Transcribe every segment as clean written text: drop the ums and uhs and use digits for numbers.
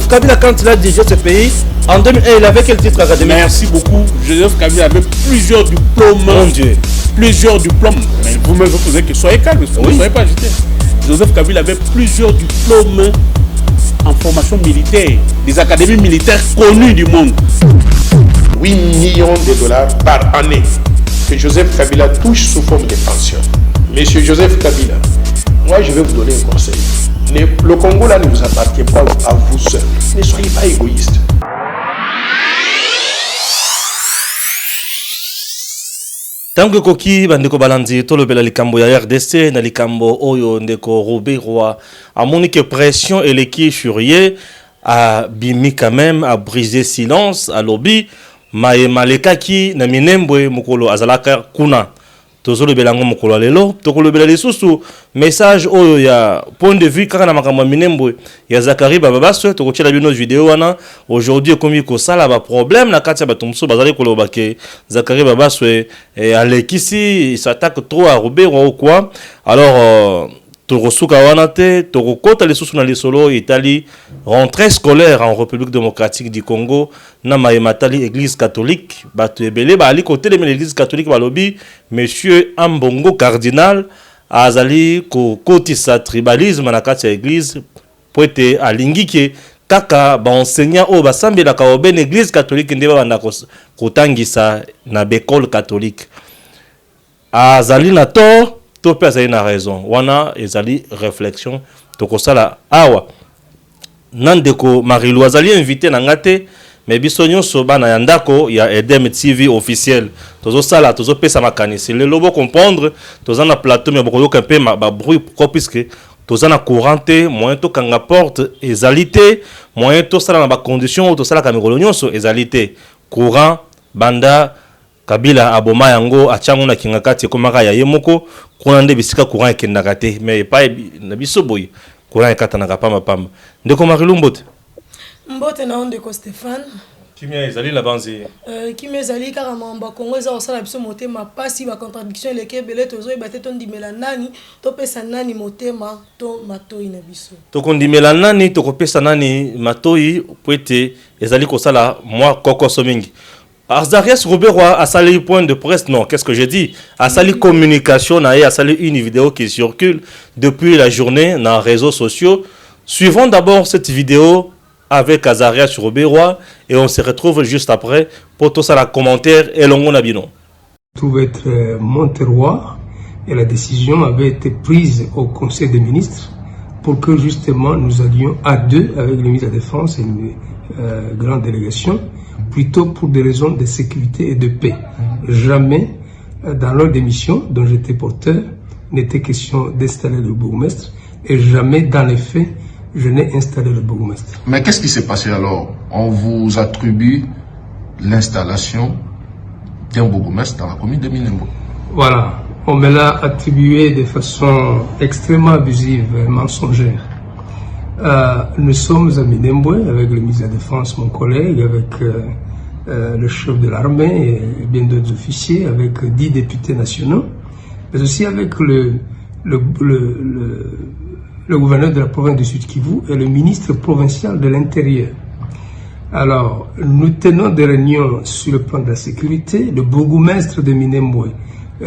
Joseph Kabila, quand il a dirigé ce pays, en 2001, il avait quel titre académique? Merci beaucoup. Joseph Kabila avait plusieurs diplômes. Mon Dieu. Plusieurs diplômes. Mais vous-même, vous posez que soyez calme, vous ne soyez pas agité. Joseph Kabila avait plusieurs diplômes en formation militaire, des académies militaires connues du monde. 8 millions de dollars par année que Joseph Kabila touche sous forme de pension. Monsieur Joseph Kabila, moi je vais vous donner un conseil. Le Congo là ne vous appartient pas à vous seul. Ne soyez pas égoïste. Tango koki bandeko balandi tolobela likambo ya RDC na likambo oyo ndeko Robert a monique pression et l'équipe furie a bimi quand même a brisé silence a lobby maye malekaki na minembwe mukolo azalaka kuna tozolo belango mukolo lelo tokolobela lisusu message oyo ya point de vue kaka na makambo minembwe ya Zakari Babaswe tokochela bino vidéo wana aujourd'hui comme ko sala ba problème na kati ya batumso bazali koloba ke Zakari Babaswe alekisi il s'attaque trop à Robert ou quoi alors Torosuka wanate torokota lisusu na lisolo Italie rentrée scolaire en République démocratique du Congo na mayematali église catholique batu ebele ba ali côté de l'église catholique balobi monsieur Ambongo cardinal azali ko kotisa tribalisme na kati ya église poete alingike kaka ba enseignant o basambela ka oben église catholique ndeba banda kotangisa na bekole catholique azali na tort to pe azali na raison wana ezali réflexion tokosala awa nandeko Marilou azali invité na ngate mais biso nyonso bana ya ndako ya Edem TV officiel tozo sala tozo pesa makanisi le lobo comprendre toza na plateau mais boko yoka pe ba bruit pourquoi puisque toza na courante moyen to kanga porte ezalité moyen to sala na ba condition to sala ka mikolo nyonso ezalité courant banda Kabila aboma yango achango na kingakati komaka ya yemoko kuna nde bisika courant ekendaka te mais pas na biso boy courant ekatanaka pamba pamba ndeko Marilou Mbote Mbote na ndeko Stéphane kimia ezali la banzi kimia ezali kaka mamba Kongo eza osala biso motema pasi ba contradiction eleke belé tozo ebate to ndimela nani to pesa nani motema to matoi na biso to kondimela nani to kopesa nani matoi poete ezali kosala moi kokoso mingi Azarias Robert a sali point de presse, non, qu'est-ce que j'ai dit? A sali communication, a sali une vidéo qui circule depuis la journée dans les réseaux sociaux. Suivons d'abord cette vidéo avec Azarias Robert et on se retrouve juste après pour tout ça, la commentaire et l'ongon abino. Tout être mon terroir et la décision avait été prise au Conseil des ministres pour que justement nous allions à deux avec le ministre de la Défense et une grande délégation, plutôt pour des raisons de sécurité et de paix. Jamais, dans l'ordre des missions dont j'étais porteur, n'était question d'installer le bourgmestre et jamais, dans les faits, je n'ai installé le bourgmestre. Mais qu'est-ce qui s'est passé alors? On vous attribue l'installation d'un bourgmestre dans la commune de Minembwe. Voilà, on me l'a attribué de façon extrêmement abusive et mensongère. Nous sommes à Minembwe avec le ministre de la Défense, mon collègue, avec le chef de l'armée et bien d'autres officiers, avec 10 députés nationaux, mais aussi avec le gouverneur de la province du Sud-Kivu et le ministre provincial de l'Intérieur. Alors, nous tenons des réunions sur le plan de la sécurité. Le bourgmestre de Minembwe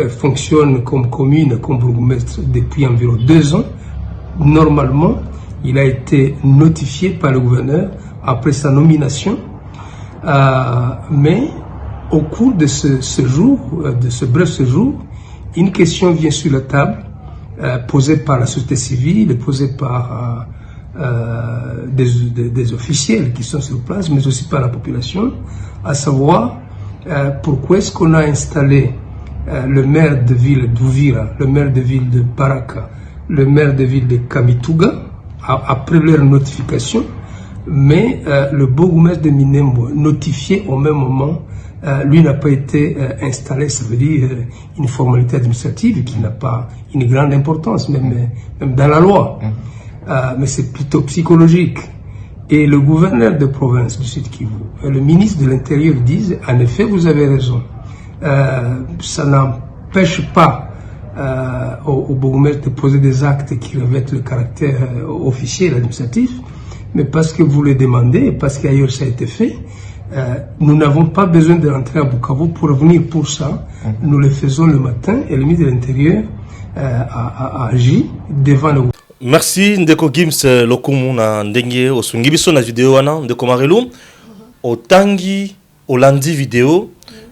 fonctionne comme commune, comme bourgmestre depuis environ 2 ans. Normalement, il a été notifié par le gouverneur après sa nomination, mais au cours de ce jour, de ce bref séjour, une question vient sur la table, posée par la société civile, posée par des officiels qui sont sur place, mais aussi par la population, à savoir pourquoi est-ce qu'on a installé le maire de ville d'Ouvira, le maire de ville de Baraka, le maire de ville de Kamituga, après leur notification, mais le bourgmestre de Minembwe, notifié au même moment, lui n'a pas été installé. Ça veut dire une formalité administrative qui n'a pas une grande importance, même dans la loi. Mais c'est plutôt psychologique. Et le gouverneur de province du Sud-Kivu et le ministre de l'Intérieur disent, en effet, vous avez raison. Ça n'empêche pas au bourgmestre de poser des actes qui revêtent le caractère officiel, administratif, mais parce que vous le demandez et parce qu'ailleurs ça a été fait. Nous n'avons pas besoin de rentrer à Bukavu pour venir pour ça. Nous le faisons le matin et le ministre de l'Intérieur a agi devant le... Merci Ndeko Gims Lokumu na ndenge osungi biso na video wana Ndeko Marelu otangi olandi video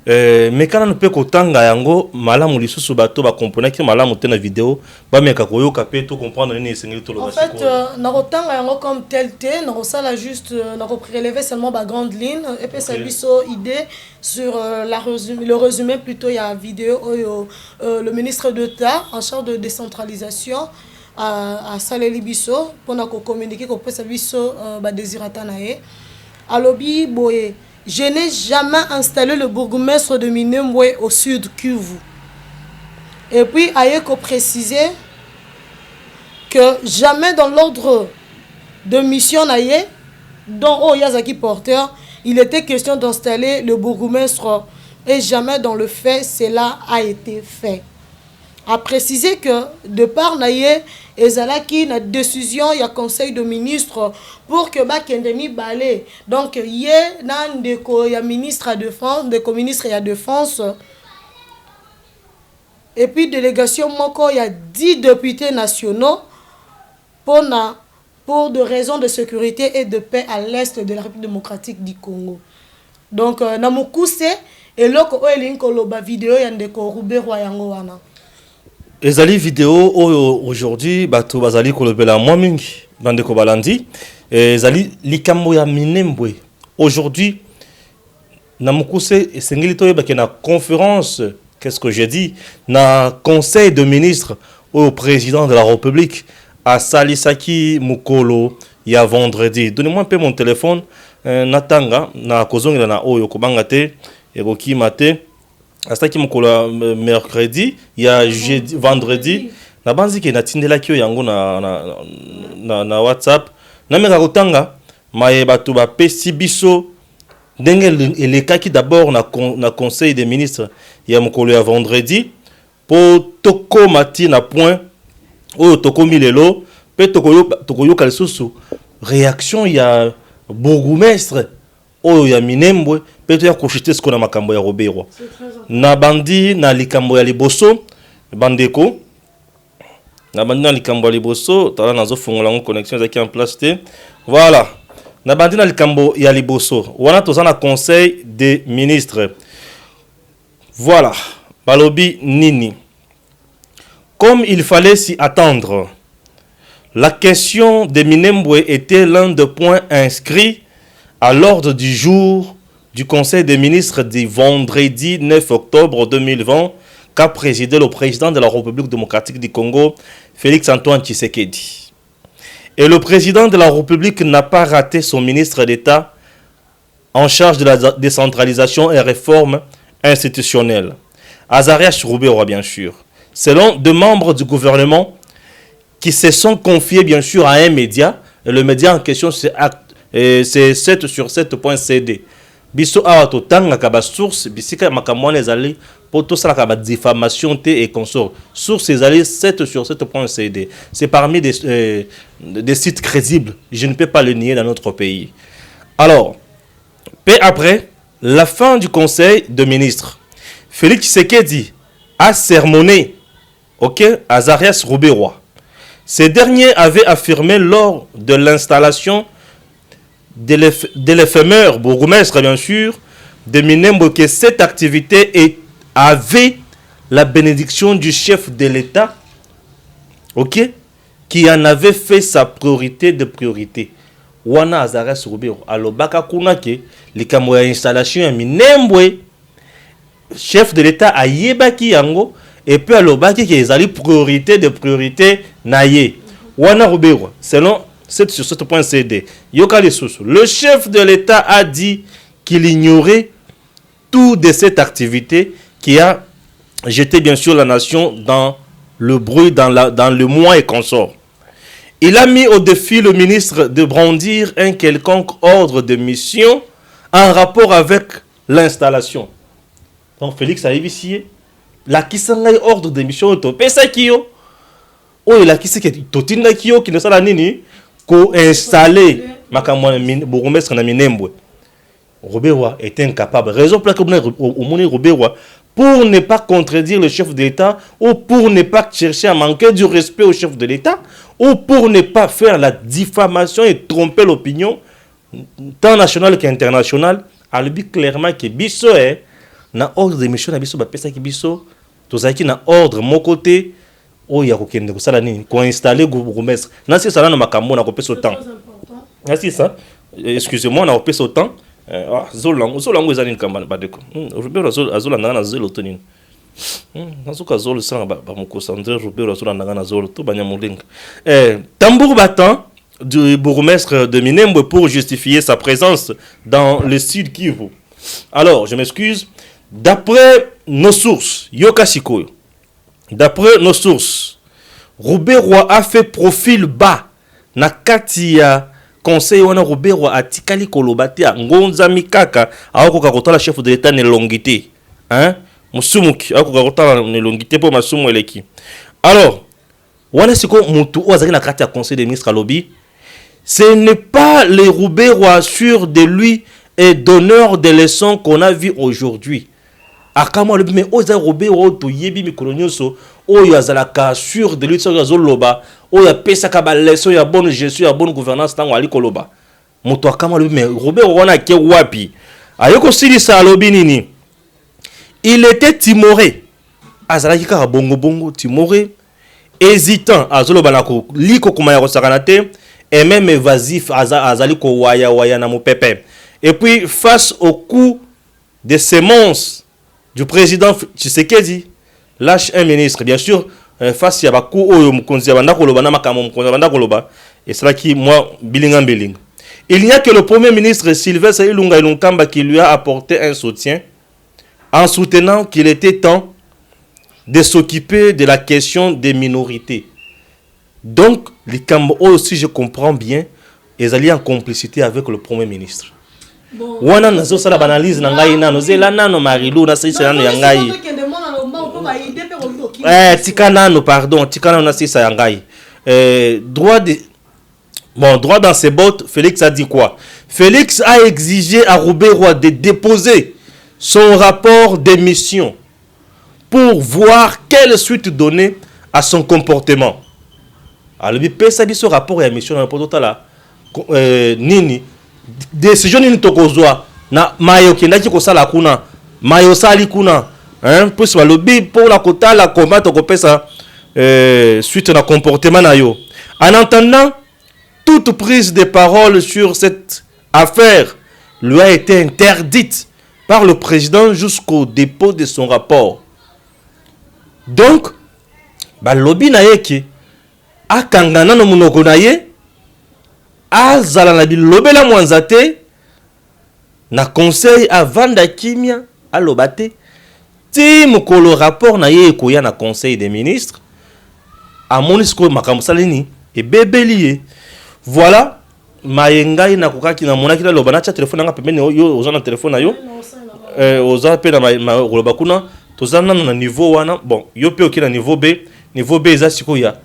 mais kana ne peut kotanga yango malamu lisusu bato ba comprendre que malamu te na video ba meka koyoka pe to comprendre ni esengeli to lo en fait na kotanga yango comme tel te na kosala juste na prélever seulement ba grande ligne et puis ça biso idée sur le résumé plutôt il y a vidéo le ministre d'État en charge de décentralisation à Saleli biso pour communiquer qu'on peut biso ba désirata na ye alobi boye je n'ai jamais installé le bourgmestre de Minembwe au sud Kivu. Et puis ayeko préciser que jamais dans l'ordre de mission na ye dont Yazaki porteur il était question d'installer le bourgmestre et jamais dans le fait cela a été fait. A préciser que de par naye ezalaki na décision ya conseil de ministre pour que bakendemi balé donc yé nan ndeko ya ministre à défense ndeko ministre ya défense et puis délégation moko ya 10 députés nationaux pour de raisons de sécurité et de paix à l'est de la République démocratique du Congo. Donc na mukuse eloko oyelinko loba vidéo ya ndeko Rubero yango wana. Ezali vidéo aujourd'hui bato bazali kolobela mwa mingi bandeko balandi ezali likambo ya Minembwe aujourd'hui na mukuse esengeli to yebake na conférence qu'est-ce que j'ai dit na conseil de ministres au président de la République à Salisaki Mukolo ya vendredi. Donnez-moi un peu mon téléphone natanga na kozongela na oyo kobanga te eroki mate Astaki mukolo mercredi, il y a jeudi, vendredi, na banzi ke na tindela kyo yango na WhatsApp. Na meka kotanga maye bato ba pesi biso ndenge elekaki d'abord na conseil des ministres ya mukolo ya vendredi po toko mati na point oyo toko milelo pe toko yoka lisusu réaction ya bourgmestre oyo ya Minembwe peto ya koshite sko na makambo ya Robero na bandi na likambo ya liboso bandeko na bandi na likambo ya liboso tala nazo fungola ngo connexion ezaki en place te voilà na bandi na likambo ya liboso wana toza na conseil des ministres voilà balobi nini comme il fallait s'y attendre la question de Minembwe était l'un des points inscrits à l'ordre du jour du Conseil des ministres du vendredi 9 octobre 2020 qu'a présidé le président de la République démocratique du Congo, Félix-Antoine Tshisekedi. Et le président de la République n'a pas raté son ministre d'État en charge de la décentralisation et réforme institutionnelle, Azarias Rubero bien sûr. Selon deux membres du gouvernement qui se sont confiés bien sûr à un média, et le média en question c'est 7 sur 7.cd. Biso awa to tanga ka ba source bisika makamwana ezali poto sala ka ba diffamation te et consort. Source ezali 7 sur 7.cd. C'est parmi des sites crédibles. Je ne peux pas le nier dans notre pays. Alors, peu après la fin du conseil de ministres, Félix Tshisekedi a sermonné Azarias Rubero. Ces derniers avaient affirmé lors de l'installation de l'éphémère bourgmestre bien sûr de Minembwe que cette activité avait la bénédiction du chef de l'État qui en avait fait sa priorité de priorité. Wana Azarias Rubero alobaka kuna ke likambo ya installation ya Minembwe chef de l'État ayebaki yango et puis alobaki ke ezali priorité de priorité naye. Wana Rubero selon 7 sur 7.cd. Le chef de l'État a dit qu'il ignorait tout de cette activité qui a jeté bien sûr la nation dans le bruit, dans le mois et consort. Il a mis au défi le ministre de brandir un quelconque ordre de mission en rapport avec l'installation. Donc Félix a évissié la kisangay ordre de mission to pesa kiyo. Oh il a kisi ke totinda kiyo qui ne sala nini ko installer makamwa bourgmestre na Minembwe. Robert était incapable. Raison pour laquelle au monde Robert pour ne pas contredire le chef de l'État ou pour ne pas chercher à manquer du respect au chef de l'État ou pour ne pas faire la diffamation et tromper l'opinion tant nationale qu'internationale, a le but clairement que biso na ordre de mission na biso ba pesa ki biso to zaki na ordre mon côté o ya ko kende ko sala nini ko installer bourgmestre na si sala na makambo na ko pesa autant. Ah si ça. Excusez-moi, on a pesa autant. Zolango ezali nkamba badeko. Robert azola ndanga na zelo tonini. Nazuka zolo sanga ba mokosa André Robert azola ndanga na zolo to banya molinga. Tambour battant du bourgmestre de Minembwe pour justifier sa présence dans le sud Kivu. Alors, je m'excuse, d'après nos sources, Yoka Sikoyo, d'après nos sources, Robert Roy a fait profil bas na kati ya conseil wana Robert Roy atikali kolobati ngonza mikaka akoka kotala chef de l'état ne longité hein musumuki akoka kotala ne longité pour masumu eleki. Alors wana siko mutu ozaki na kati ya conseil des ministres lobby, ce n'est pas le Robert Roy sûr de lui et donneur de leçons qu'on a vu aujourd'hui. Akamo le mais oza Robert Roy to yebi mikolonyoso oyo azalaka sûr de lui so azoloba oyo pesa ka ba leçon ya bonne gestion ya bonne gouvernance tango ali koloba moto akamo le mais Robert Roy na ke wapi ayoko silisa lobi nini. Il était timoré azalaki ka bongo timoré, hésitant azoloba na ko liko kuma ya kosakana te et même évasif azali ko waya na mopepe. Et puis face au coup de sémence du président Tshisekedi, lâche un ministre, bien sûr, face à Bakou, et c'est là qui, moi, biling. Il n'y a que le premier ministre Sylvestre Ilunga Ilunkamba qui lui a apporté un soutien en soutenant qu'il était temps de s'occuper de la question des minorités. Donc, les Kambo aussi, je comprends bien, ils allaient en complicité avec le premier ministre. Wana nazo sala banalize na ngai nano zela nano marilu na sisa nano ya ngai tika nano pardon tika nano na sisa ya ngai droit dans ses bottes. Félix a dit quoi? Félix a exigé à Robert Roy de déposer son rapport d'émission pour voir quelle suite donner à son comportement. Alors il pesa biso rapport ya mission na poto tala nini décision ni tokozwa na mayo kendaki kosala kuna mayo sali kuna hein pour le lobby pour la kotala comment tokopesa suite na comportement na yo. En entendant, toute prise de parole sur cette affaire lui a été interdite par le président jusqu'au dépôt de son rapport. Donc ba lobby na yeke akangana no munoko na ye azala na bilobela mwanzate na conseil avant da kimia alobate ti mukolo rapport na ye koya na conseil des ministres a monisko makambo salini e bebelie. Voilà mayengai na kokaki na monaki na lobana cha telefone nga pembeni yo ozana telefone na yo oza pe na ma kuna tozana na niveau wana bon yo pe okina niveau B eza siko ya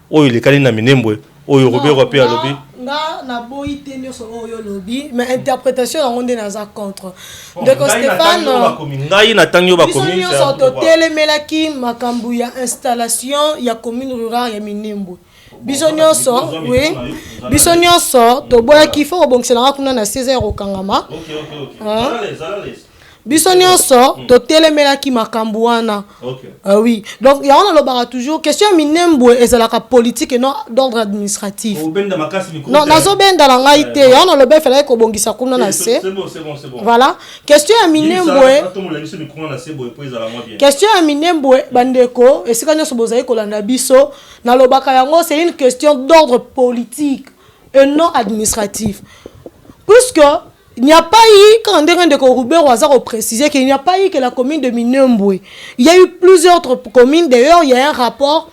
oyo lekali na Minembwe oyo Robert Roy pe alobi na boyi tenyo so oyo lobby mais interprétation on est dans un contre donc Stéphane ngai na tangyo ba commune so to telemelaki makambu ya installation ya commune rurale ya Minembwe bisonyo so oui bisonyo so to boya kifo obongisela kuna na 16h okangama biso nyonso to telemelaki makambo wana. Oui, donc ya on lobara toujours question Minembwe ezalaka politique et non d'ordre administratif. Non nazo benda la ngai te ya on lobe fela ko bongisa kuna na se. C'est bon. Voilà, question ya Minembwe. Question ya Minembwe bandeko esika nyonso bozali kolanda biso na lobaka yango c'est une question d'ordre politique et non administratif. Puisque il n'y a pas eu, quand Robert Roy a précisé qu'il n'y a pas eu que la commune de Minembwe. Il y a eu plusieurs autres communes. D'ailleurs, il y a un rapport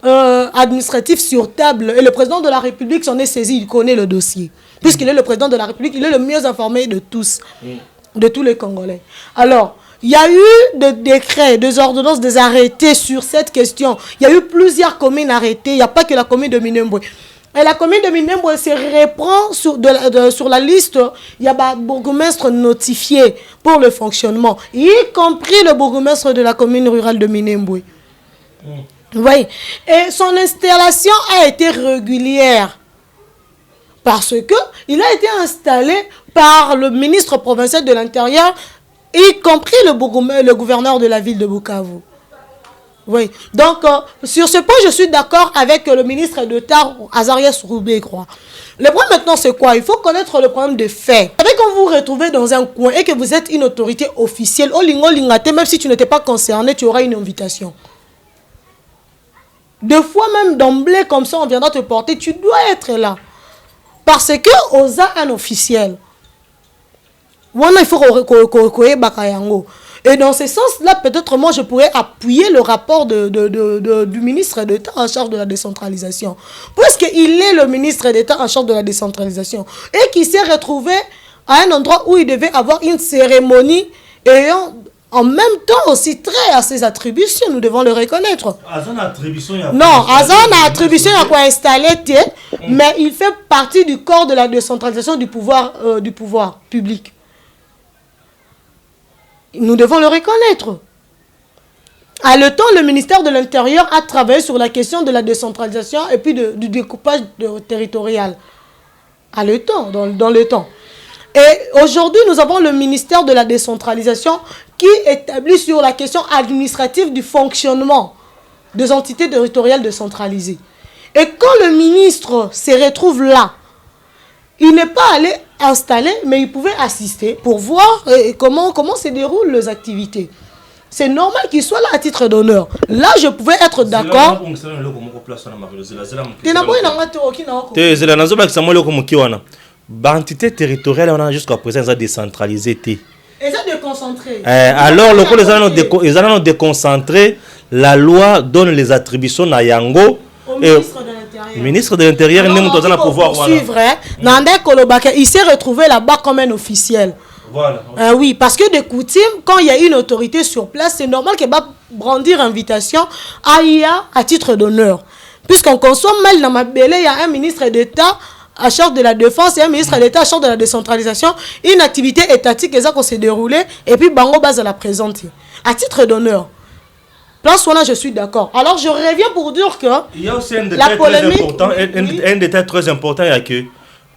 administratif sur table. Et le président de la République s'en est saisi. Il connaît le dossier. Puisqu'il est le président de la République, il est le mieux informé de tous, de tous les Congolais. Alors, il y a eu des décrets, des ordonnances, des arrêtés sur cette question. Il y a eu plusieurs communes arrêtées. Il n'y a pas que la commune de Minembwe. Et la commune de Minembwe se reprend sur la liste. Il y a un bourgmestre notifié pour le fonctionnement, y compris le bourgmestre de la commune rurale de Minembwe. Oui. Et son installation a été régulière. Parce qu'il a été installé par le ministre provincial de l'Intérieur, y compris le gouverneur de la ville de Bukavu. Oui, donc sur ce point, je suis d'accord avec le ministre d'État, Azarias Roubé-Croix. Le problème maintenant, c'est quoi? Il faut connaître le problème de fait. Vous savez, quand vous vous retrouvez dans un coin et que vous êtes une autorité officielle, même si tu n'étais pas concerné, tu auras une invitation. Deux fois même d'emblée, comme ça, on viendra te porter, tu dois être là. Parce que osa un officiel. Il faut qu'on et dans ce sens-là, peut-être moi, je pourrais appuyer le rapport du ministre d'État en charge de la décentralisation. Puisqu'il est le ministre d'État en charge de la décentralisation. Et qui s'est retrouvé à un endroit où il devait avoir une cérémonie ayant en même temps aussi trait à ses attributions. Nous devons le reconnaître. Non, Azan a attribution à quoi installer, mais il fait partie du corps de la décentralisation du pouvoir public. Nous devons le reconnaître. À le temps, le ministère de l'Intérieur a travaillé sur la question de la décentralisation et puis du découpage territorial. À le temps, dans le temps. Et aujourd'hui, nous avons le ministère de la décentralisation qui établit sur la question administrative du fonctionnement des entités territoriales décentralisées. Et quand le ministre se retrouve là, il n'est pas allé installer, mais il pouvait assister pour voir comment se déroulent les activités. C'est normal qu'il soit là à titre d'honneur. Là, je pouvais être d'accord. L'entité territoriale, on a jusqu'à présent décentralisée. Et ça déconcentré. Alors, ils ont déconcentré. La loi donne les attributions à Yango. Au ministre de l'Intérieur. Ministre de l'Intérieur, il s'est retrouvé là-bas comme un officiel. Voilà. Oui, parce que de coutume, quand il y a une autorité sur place, c'est normal qu'elle va brandir invitation à IA à titre d'honneur. Puisqu'on consomme mal dans ma belle, il y a un ministre d'État à charge de la défense et un ministre d'État à charge de la décentralisation. Une activité étatique qui s'est déroulée et puis Bango base à la présenter. À titre d'honneur. Place où là, je suis d'accord. Alors, je reviens pour dire que il y a aussi un détail très important. Un détail très important, il y a que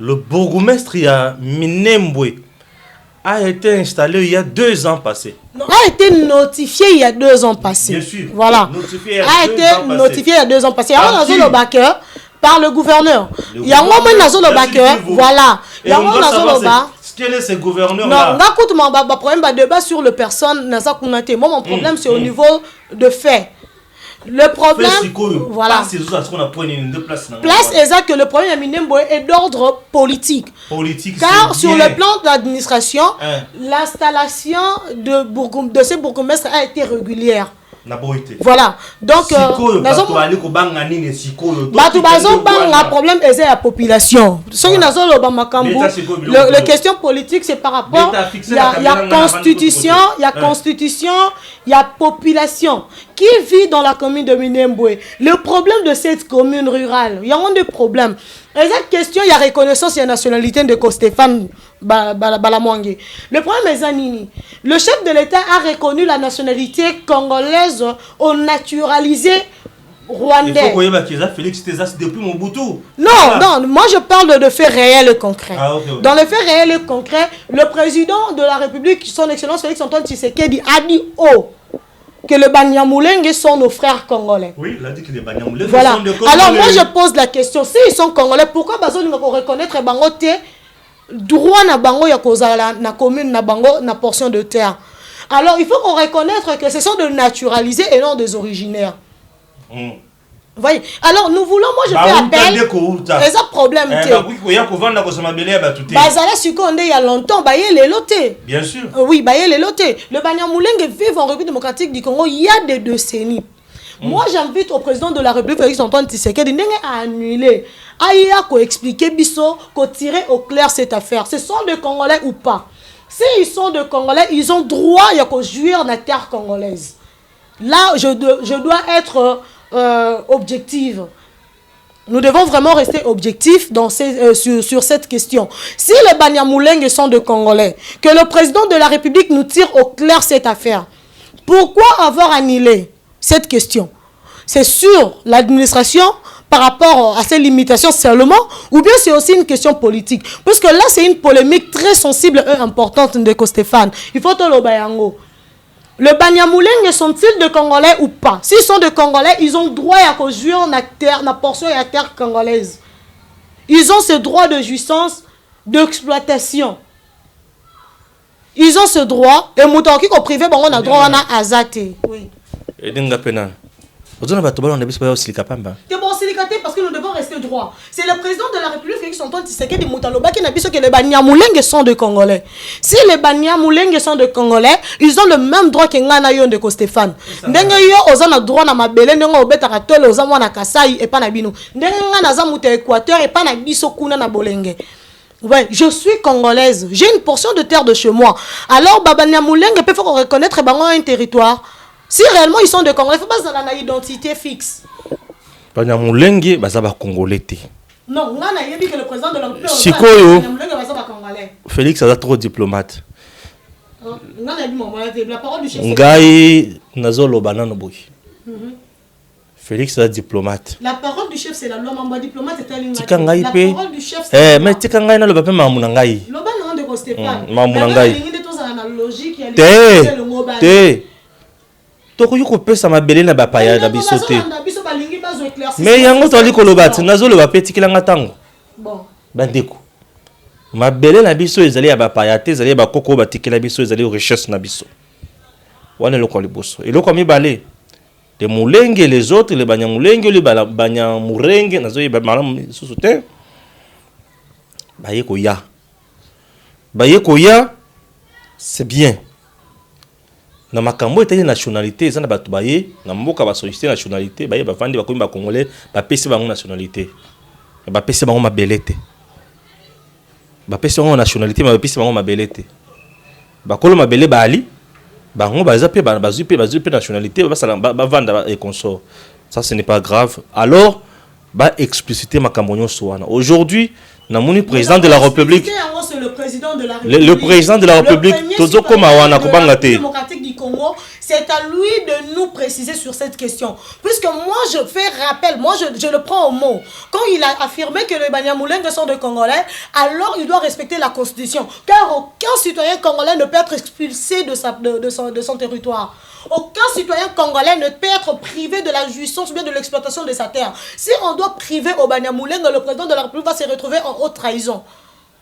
le bourgmestre Minembwe a été installé il y a 2 ans passés. Non, a été notifié il y a 2 ans passés. Bien sûr. Voilà. A été notifié il y a 2 ans passés. Par le gouverneur. Il y a un moment voilà. Il y a un moment quel est ce gouverneur-là? Non, mon problème, débat sur le personne. Moi, mon problème, c'est au niveau de fait. Le problème, voilà. Place exact que le problème est d'ordre politique. Car sur le plan de l'administration, l'installation de ces bourgmestres a été régulière. Voilà. Donc, le problème est la population. La question politique, c'est par rapport il y a constitution, il y a population qui vit dans la commune de Minembwe. Le problème de cette commune rurale, il y a un des problèmes. Et cette question, il y a reconnaissance et nationalité de Stéphane Balamwangé. Le problème est Zanini. Le chef de l'État a reconnu la nationalité congolaise au naturalisé rwandais. Il faut que Félix Tézas depuis Mobutu. Non, moi je parle de faits réels et concrets. Okay. Dans les faits réels et concrets, le président de la République, son Excellence Félix Antoine Tshisekedi, a dit que le Banyamulenge sont nos frères congolais. Oui, il a dit que les Banyamulenge sont des Congolais. Alors moi je pose la question, s'ils sont congolais, pourquoi Bazo ne reconnaître Bangote droit na bango ya kozala na commune na bango na portion de terre? Alors il faut qu'on reconnaisse que ce sont des naturalisés et non des originaires. Voyez. Alors nous voulons, moi je fais appel. Et ça problème bazala sukonde il y a longtemps baye les lotés. Bien sûr. Oui, baye les lotés. Le Banyamulenge vivent en République démocratique du Congo il y a des décennies. Moi j'invite au président de la République Félix Antoine Tshisekedi à annuler, à expliquer biso, qu'à tirer au clair cette affaire. Ce sont des Congolais ou pas? S'ils sont des Congolais, ils ont droit à jouir la terre congolaise. Là je dois être objective. Nous devons vraiment rester objectifs dans sur cette question. Si les Banyamulenge sont de Congolais, que le président de la République nous tire au clair cette affaire, pourquoi avoir annulé cette question? C'est sur l'administration par rapport à ces limitations seulement, ou bien c'est aussi une question politique? Parce que là, c'est une polémique très sensible et importante de Stéphane. Il faut le bayango. Le Banyamulenge sont-ils de Congolais ou pas? S'ils sont de Congolais, ils ont droit à jouer en terre, na portion et à terre congolaise. Ils ont ce droit de jouissance, d'exploitation. Ils ont ce droit. Et Moutaki au privé, bon, on a droit à azate. Oui. Et dinga pena. Vous avez pas on a besoin aussi capamba. C'est bon, c'est parce que nous devons rester droit. C'est le président de la République Félix Antoine Tshisekedi Moutaloba qui n'a dit que les Banyamulenge sont de Congolais. Si les Banyamulenge sont de Congolais, ils ont le même droit que Ngana Yon de Stéphane. Ndenge yo ozana droit na mabele ndenge obetaka tole ozamwa na Kasai et pas na bino. Ndenge ngana za muta Équateur et pas na biso kuna na Bolenge. Ouais, je suis congolaise. J'ai une portion de terre de chez moi. Alors Banyamulenge peut faut reconnaître un territoire. Si réellement ils sont de Congolais, il ne faut pas avoir une identité fixe. Banyamulenge bazaba congolais. Non, on a dit que le président de la République Sikoyo. Congolais. Félix a trop diplomate. On a dit la parole du chef. Ngai nazolo banano boy. Félix est diplomate. La parole du chef c'est la loi, mon diplomate est elle. La parole du chef c'est mais tika ngai na le papa mamuna ngai. Le ban de Stéphane. Mamuna ngai. Te. Toko yuko pesa mabele na bapaya na bisote. Mais yango toli kolobati nazolo bapeti kilanga tango. Bon. Bandeko. Mabele na biso ezali ya bapaya te ezali ba koko batikela biso ezali richesse na biso. Wana loko liboso. Et loko mibale. Les Mulenge les autres les Banyamulenge les Banyamurenge nazo ba malam susote. Bayeko ya. Bayeko ya c'est bien. Na makambo etali nationalité ezana batu baye na mboka ba solliciter nationalité baye ba vandi ba komba congolais ba pesi bango nationalité ba pesi bango mabelete ba pesi bango nationalité ba pesi bango mabelete ba kolo mabele bali bango baza pe bazui pe nationalité ba sala ba vanda et consort. Ça ce n'est pas grave. Alors ba expliciter makambo nyonso wana aujourd'hui na moni président de la République le président de la République le président de la République tozo koma wana kobanga te démocratique du Congo, c'est à lui de nous préciser sur cette question. Puisque moi, je fais rappel, moi, je le prends au mot. Quand il a affirmé que les Banyamulenge sont des Congolais, alors il doit respecter la Constitution. Car aucun citoyen congolais ne peut être expulsé de son territoire. Aucun citoyen congolais ne peut être privé de la jouissance ou bien de l'exploitation de sa terre. Si on doit priver au Banyamulenge, le président de la République va se retrouver en haute trahison,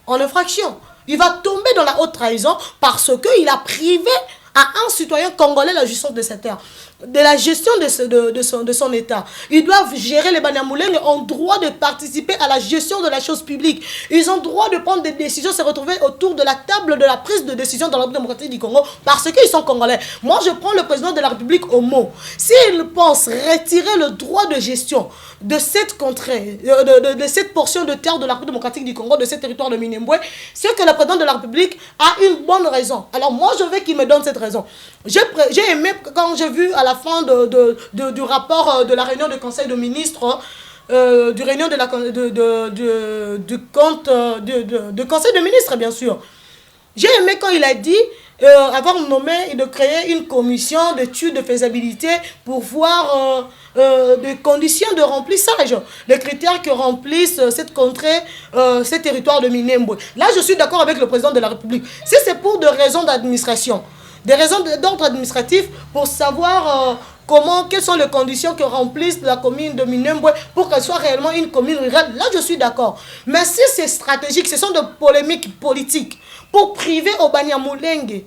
en infraction. Il va tomber dans la haute trahison parce qu'il a privé à un citoyen congolais la jouissance de sa terre, de la gestion de son état. Ils doivent gérer les Banyamulenge, ont droit de participer à la gestion de la chose publique. Ils ont droit de prendre des décisions, se retrouver autour de la table de la prise de décision dans la démocratie du Congo parce qu'ils sont congolais. Moi, je prends le président de la République au mot. S'il pense retirer le droit de gestion de cette contrée, de cette portion de terre de la République démocratique du Congo, de ce territoire de Minembwe, c'est que le président de la République a une bonne raison. Alors moi, je veux qu'il me donne cette raison. J'ai aimé quand j'ai vu à la fin du rapport de la réunion du Conseil de ministres, du réunion du Conseil de ministres, bien sûr. J'ai aimé quand il a dit avoir nommé et de créer une commission d'études de faisabilité pour voir des conditions de remplissage, les critères que remplissent cette contrée, ces territoires de Minembwe. Là, je suis d'accord avec le président de la République. Si c'est pour des raisons d'administration, des raisons d'ordre administratif, pour savoir quelles sont les conditions que remplissent la commune de Minembwe pour qu'elle soit réellement une commune rurale, là je suis d'accord. Mais si c'est stratégique, ce sont des polémiques politiques pour priver au Banyamulenge.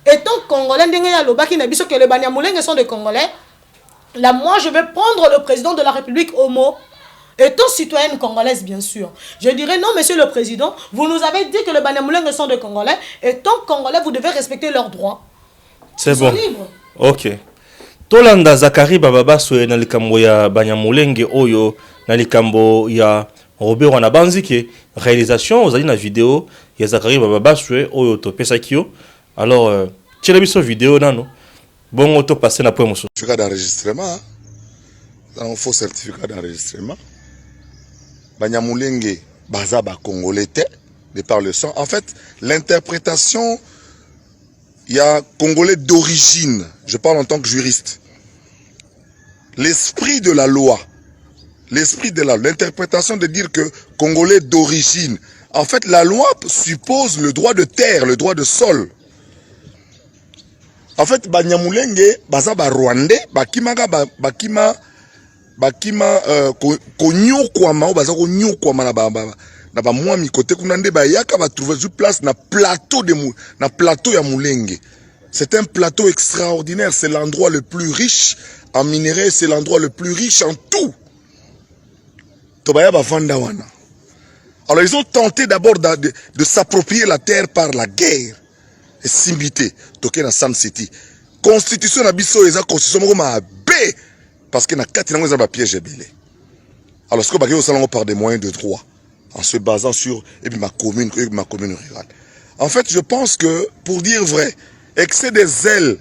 Étant congolais, que les Banyamulenge sont des Congolais, là moi je vais prendre le président de la République au mot. Étant citoyenne congolaise, bien sûr, je dirais non, monsieur le président, vous nous avez dit que les Banyamulenge sont des Congolais. Étant congolais, vous devez respecter leurs droits. C'est bon. Ok. Tolanda Zakari Bababa soye na likambo ya Banyamulenge oyo na likambo ya Robert Wanabanzike réalisation ozali na vidéo ya Zakari Bababa soye oyo topesa kio. Alors tira biso vidéo nano. Bon auto passer na point moso. Certificat d'enregistrement. Un faux certificat d'enregistrement. Banyamulenge baza ba congolais de par le sang. En fait, l'interprétation, il y a congolais d'origine. Je parle en tant que juriste. L'esprit de la loi, l'interprétation de dire que congolais d'origine. En fait, la loi suppose le droit de terre, le droit de sol. En fait, Banyamulenge baza ba Rwandais, bakima konyokwama baza konyokwama na ba mwami côté kuna nde ba yaka ba trouver sur place na plateau ya Mulenge. C'est un plateau extraordinaire, c'est l'endroit le plus riche en minerais, c'est l'endroit le plus riche en tout. Tobaya ba vanda wana. Alors ils ont tenté d'abord de s'approprier la terre par la guerre. Et simbité, toké na Sam City. Constitution na biso eza constitution moko mabe parce que na kati nango eza ba piège ebele. Alors ce que baké osalango par des moyens de droit en se basant sur ma commune rurale. En fait, je pense que pour dire vrai, excès des ailes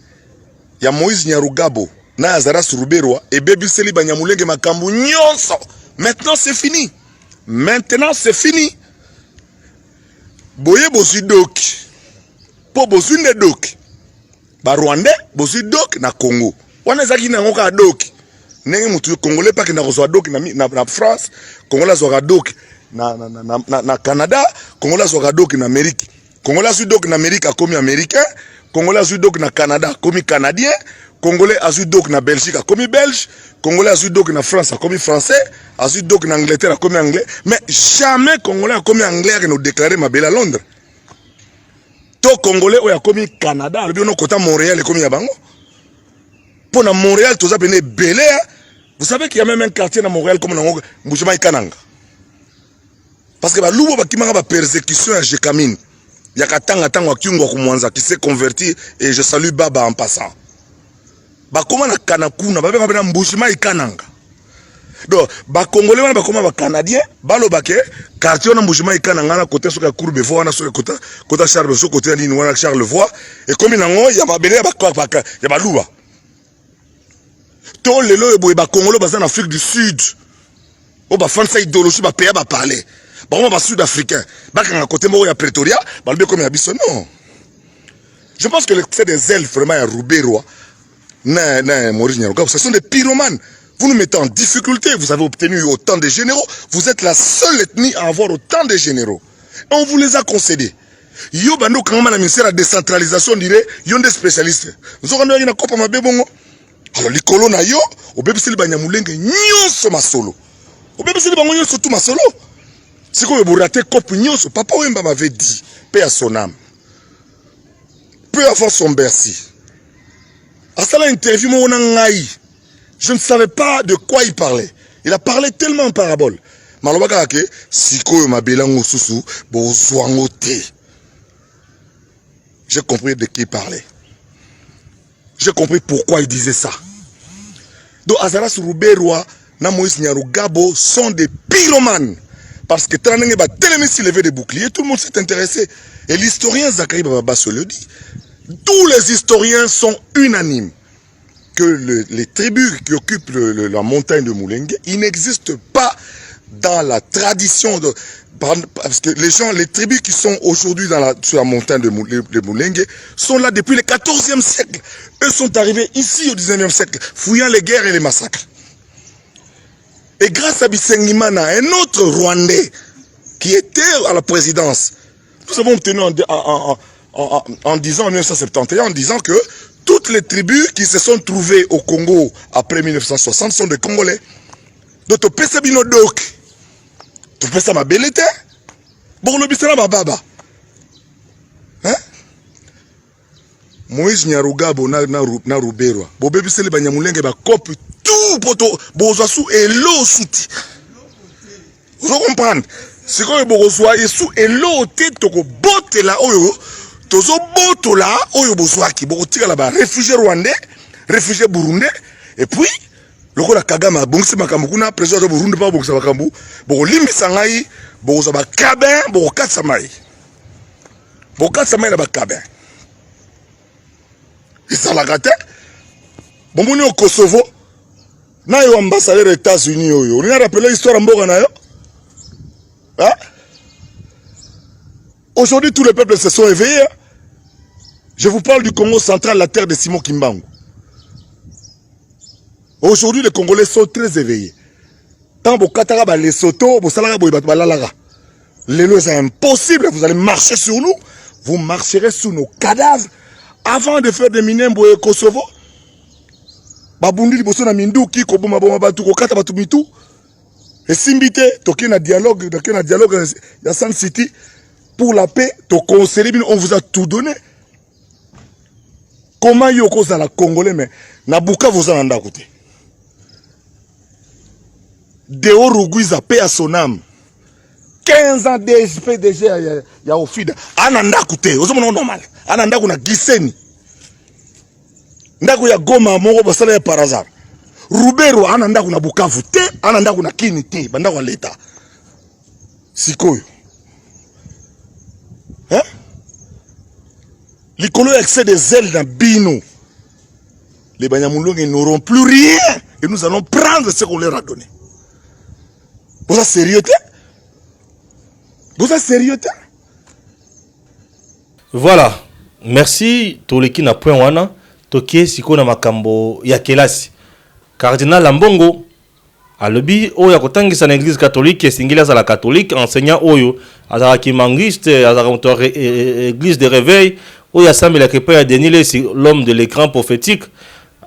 ya Moïse Nyarugabo na Azaras Ruberwa et bebiseli Banyamulenge makambu nyonso. Maintenant c'est fini. Maintenant c'est fini. Boye bosi doki. Po bosi ne doki. Ba Rwandais bosi doki na Congo. Wana zaki na ngoka doki. Nenge mutu Congolais pa ki na kozwa doki na France, Congolais zwa doki na Canada, Congolais zwa doki na Amérique. Congolais zwa doki na Amérique akomi américain, Congolais zwa doki na Canada akomi canadien, Congolais zwa doki na Belgique akomi belge, Congolais zwa doki na France akomi français, zwa doki na Angleterre akomi anglais, mais jamais Congolais akomi anglais qui nous déclarer mabela à Londres. To Congolais oya akomi Canada, le bino kota Montréal akomi ya bango. Pour na Montréal, tout ça est belé. Vous savez qu'il y a même un quartier dans Montréal comme dans Mouchima Ikananga. Parce que l'oubo qui m'a persécution à Jekamine. Il y a Katanga Tango Kumwanza qui s'est converti et je salue Baba en passant. Bah comment na Kanakuna, bah ben Mouchima Ikananga. Donc bah Congolais bah comment bah Canadien, bah le baké quartier na Mouchima Ikananga na côté sur la courbe voie na sur le côté Charles sur côté ligne wana Charlevoix et comme il y a ma belé bah il y a bah louba. Tous les lois et Congolais en Afrique du Sud. Oh bah fansa idéologie bah pays bah parler. Bah on va sud-africain. Bah quand à côté moi il y a Pretoria, bah le comme il y a Bissau non. Je pense que c'est des ailes vraiment à Ruberwa. Non, Maurice Nyarugabo, ce sont des pyromanes. Vous nous mettez en difficulté, vous avez obtenu autant de généraux, vous êtes la seule ethnie à avoir autant de généraux. Et on vous les a concédés. Yo bando quand même la ministère de la décentralisation dirait, yo des spécialistes. Nous avons une copa ma bébongo. Alors les colons na yo, au bébé c'est le Banyamulenge nyonso masolo. Au bébé c'est le bango nyonso tout masolo. C'est quoi vous ratez cop nyonso, papa Wemba m'avait dit, paix à son âme. Peu avant son Bercy. À ça l'interview mon ngai. Je ne savais pas de quoi il parlait. Il a parlé tellement en parabole. Malobaka ke siko mabelango susu bo zwangote. J'ai compris de qui il parlait. J'ai compris pourquoi il disait ça. Donc Azaras Ruberwa na Moïse Nyarugabo sont des pyromanes. Parce que Tranenge va tellement s'élever des boucliers, tout le monde s'est intéressé. Et l'historien Zachary Baba se le dit. Tous les historiens sont unanimes que les tribus qui occupent la montagne de Mulenge, ils n'existent pas dans la tradition de... Parce que les tribus qui sont aujourd'hui sur la montagne de Mulenge sont là depuis le 14e siècle. Eux sont arrivés ici au 19e siècle, fouillant les guerres et les massacres. Et grâce à Bisengimana, un autre Rwandais qui était à la présidence, nous avons obtenu en disant, en 1971, en disant que toutes les tribus qui se sont trouvées au Congo après 1960 sont des Congolais. Donc, tu peux ça binodok. Tu peux ça ma belete. Bon, le bisera ma baba. Hein? Moïse Nyarugabo na Ruberwa. Bo bébé c'est le Banyamulenge ba copie tout poto bozasu et l'eau souti. Vous comprenez? C'est quand bozoa et sous et l'eau tête toko botte là oyo. Tozo boto là oyo bozwaki bokotika là ba réfugié rwandais, réfugié burundais et puis lokola Kagame bongisi makambo kuna président de Burundi pa bongisa makambo boko limbisa ngai bokoza ba cabin bokatsa mai. Bokatsa mai na ba cabin. Ezalaka te. Bomoni au Kosovo na yo ambassadeur des États-Unis oyo. On a rappelé l'histoire mboka na yo. Hein? Aujourd'hui, tous les peuples se sont éveillés. Je vous parle du Congo central, la terre de Simon Kimbangu. Aujourd'hui, les Congolais sont très éveillés. Tant que vous les Soto, vous c'est impossible, vous allez marcher sur nous, vous marcherez sur nos cadavres avant de faire des minembo et Kosovo. Babundi liboso na minduki ko boma boma batu ko kata batu mitu. Et simbite toki na dialogue ya Sun City pour la paix, to conseiller on vous a tout donné. Comment yoko za la Congolais mais na buka vous en anda côté. Deo Rugwiza paix à son âme. 15 ans DG ya Ofida. Ananda côté, ozomona normal. Ananda kuna giseni. Ndako ya Goma moko basala ya par hasard. Rubero ana ndako na Bukavu te, ana ndako na Kini te, bandako ya leta. Sikoyo. Hein? Likolo excès des ailes dans Bino. Les Banyamulongs n'auront plus rien et nous allons prendre ce qu'on leur a donné. Vous êtes sérieux? Vous êtes sérieux? Voilà. Merci. Toleki na point wana. Tokie siko na makambo ya kelasi. Cardinal Ambongo alobi oyo akotangisa na église catholique esingila za la catholique enseignant oyo azara kimangiste azara moteur église de réveil oyo asambela kepa ya Denile l'homme de l'écran prophétique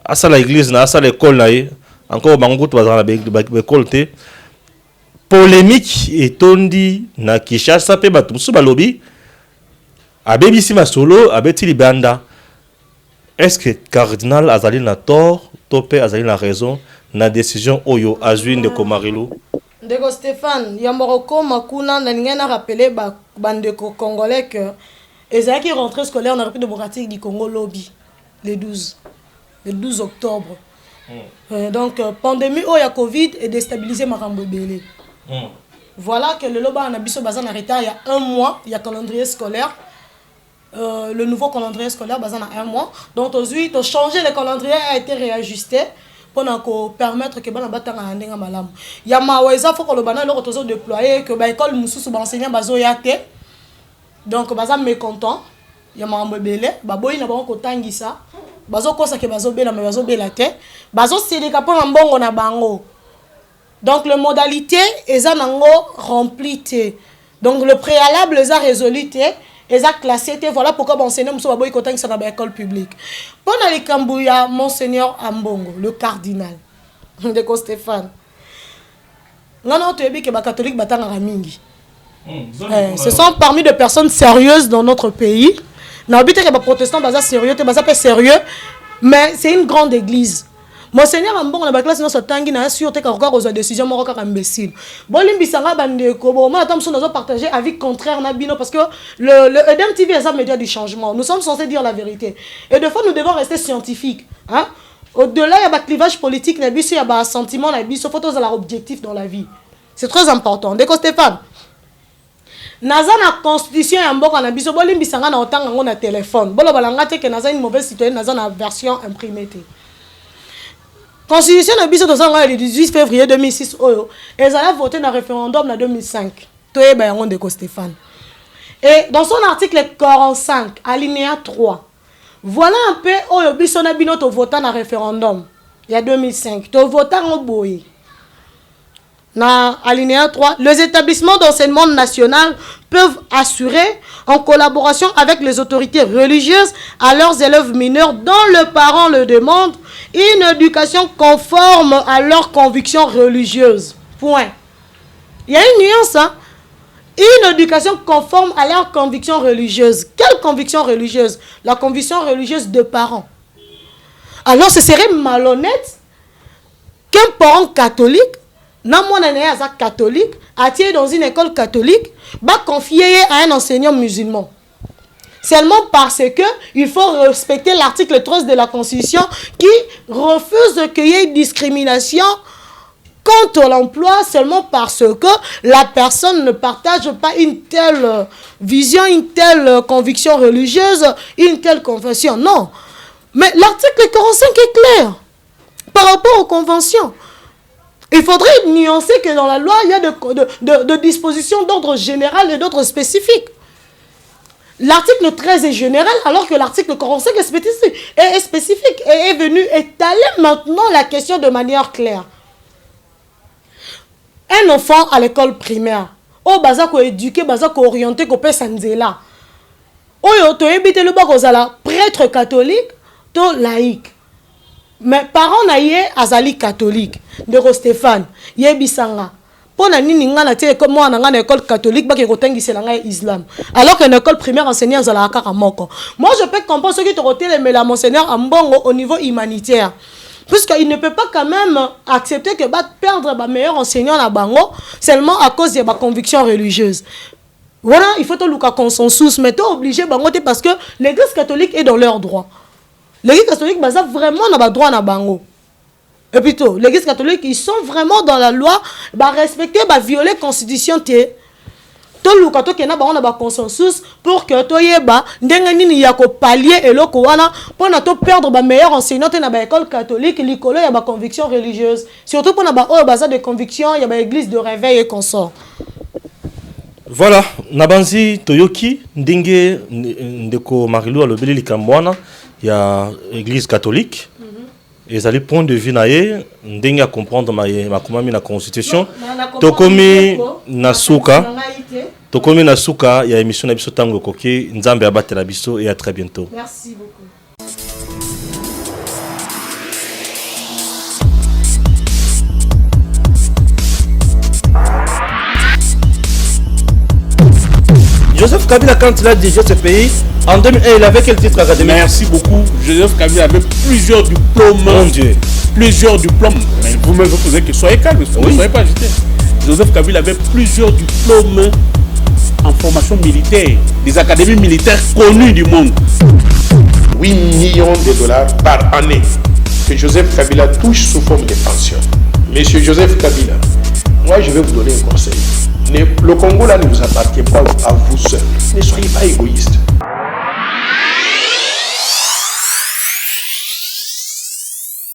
asala église na asala école na ye encore bango to bazara na école te polémique etondi na Kinshasa pe bato musu balobi abebisi masolo abeti libanda. Est-ce que Cardinal Azali na tort, Topé Azali na raison, na décision Oyo Azuin de Komarilo? Ndeko Stéphane, Yamoroko Makuna, n'a rappelé bandeko congolais que Ezaki rentrée scolaire dans la République démocratique du Congo lobby le 12 octobre. Donc pandémie Oya Covid et déstabilisé Marambo Belé. Voilà que le Loba en abisso bazan arrêté il y a un mois, il y a calendrier scolaire. Le nouveau calendrier scolaire basé en un mois. Donc aujourd'hui, changer le calendrier a été réajusté pour permettre que bana batanga ndenga malamu. Ya maweza faut que le bana le retozo déployer que ba école mususu ba enseignant bazo yate. Donc baza mécontent. Ya mambo belé, ba boyi na bango kotangisa. Bazo kosa ke bazo bela mais bazo bela te. Bazo silika po na mbongo na bango. Donc les modalités eza nango rempli te. Donc le préalable les a résolu te. Les a classés, voilà pourquoi Monseigneur Moussa Baboy Kotang ça dans l'école publique. Pendant les Kambouya, Monseigneur Ambongo, le cardinal de Stéphane. Non, tu es bien que les catholiques battent en Ramingi. Ce sont parmi des personnes sérieuses dans notre pays. Nous habitons que les protestants sont sérieux, pas sérieux, mais c'est une grande église. Monseigneur Ambongo, la classe, nous tangi na sûr que encore aux décisions moroccaines imbéciles. Bolimbi sanga bandeko, bon, moi attends, nous partager avis contraire na bino parce que le EDM TV est un média du changement. Nous sommes censés dire la vérité. Et de fois nous devons rester scientifiques, hein? Au-delà il y a un clivage politique, il y a un sentiment, il y a faut avoir objectif dans la vie. C'est très important. Deko Stéphane. Naza na constitution ya mboka na biso bolimbi sanga na otanga ngo na téléphone. Bolo balanga te que naza une mauvaise citoyenne, naza na version imprimée. Constitution de biso le 18 février 2006 oyo ils allaient voter dans le référendum en 2005 toye ba yango Ndeko Stéphane. Et dans son article 45 alinéa 3 voilà un peu oyo biso na bino to voter dans référendum il y a 2005 to voter en boye na alinéa 3 les établissements d'enseignement national peuvent assurer en collaboration avec les autorités religieuses à leurs élèves mineurs dont le parent le demande une éducation conforme à leurs convictions religieuses. Point. Il y a une nuance, hein? Une éducation conforme à leurs convictions religieuses. Quelle conviction religieuse? La conviction religieuse de parents. Alors ce serait malhonnête qu'un parent catholique, non mon catholique, attiré dans une école catholique, va confier à un enseignant musulman. Seulement parce que il faut respecter l'article 13 de la Constitution qui refuse qu'il y ait discrimination contre l'emploi seulement parce que la personne ne partage pas une telle vision, une telle conviction religieuse, une telle confession. Non. Mais l'article 45 est clair par rapport aux conventions. Il faudrait nuancer que dans la loi, il y a de dispositions d'ordre général et d'ordre spécifique. L'article 13 est général, alors que l'article 45 est spécifique et est venu étaler maintenant la question de manière claire. Un enfant à l'école primaire, au baza ko éduqué, baza ko orienté, ko pesa nzela. Oyo to ebite le bakozala prêtre catholique, to laïque. Mais parents na ye azali catholique, de Stéphane, yebisanga. Pona nini ngana te comme moi na école catholique ba ke kotengisela nga islam. Alors que l'école primaire enseignant zala kaka moko. Moi je peux comprendre ceux qui te rotele mais la monseigneur ambongo au niveau humanitaire. Puisqu'il ne peut pas quand même accepter que va perdre le meilleur enseignant à Bango seulement à cause de ma conviction religieuse. Voilà, il faut tout le consensus, mais tu es obligé Bango parce que l'église catholique est dans leur droit. L'église catholique base vraiment dans le droit à Bango. Et puis tout, l'église catholique, ils sont vraiment dans la loi, respecter, violer la constitution. Tout le monde qui a un consensus pour que tu aies un palier et l'eau pour ne perdre le meilleur enseignant dans l'école catholique, l'école a des convictions religieuses. Surtout pour avoir des convictions, il y a l'église de réveil et consort. Voilà, Nabanzi Toyoki, Ndenge Ndeko Marilou Alobeli Likambwana, il y a l'église catholique. Et ça les point de vue naé, Ndenge à comprendre ma comment la constitution. Tokomi Nasuka. Tokomi Nasuka, il y a émission na biso tango koki, Nzambe abate la biso et à très bientôt. Merci beaucoup. Joseph Kabila, quand il a dirigé ce pays, en 2001, il avait quel titre académique? Merci beaucoup. Joseph Kabila avait plusieurs diplômes. Mon Dieu. Plusieurs diplômes. Mais vous-même, vous posez que soyez calme, ne soyez pas agité. Joseph Kabila avait plusieurs diplômes en formation militaire, des académies militaires connues du monde. 8 millions de dollars par année que Joseph Kabila touche sous forme de pension. Monsieur Joseph Kabila, moi je vais vous donner un conseil. Le Congo là ne vous appartient pas à vous seul. Ne soyez pas égoïste.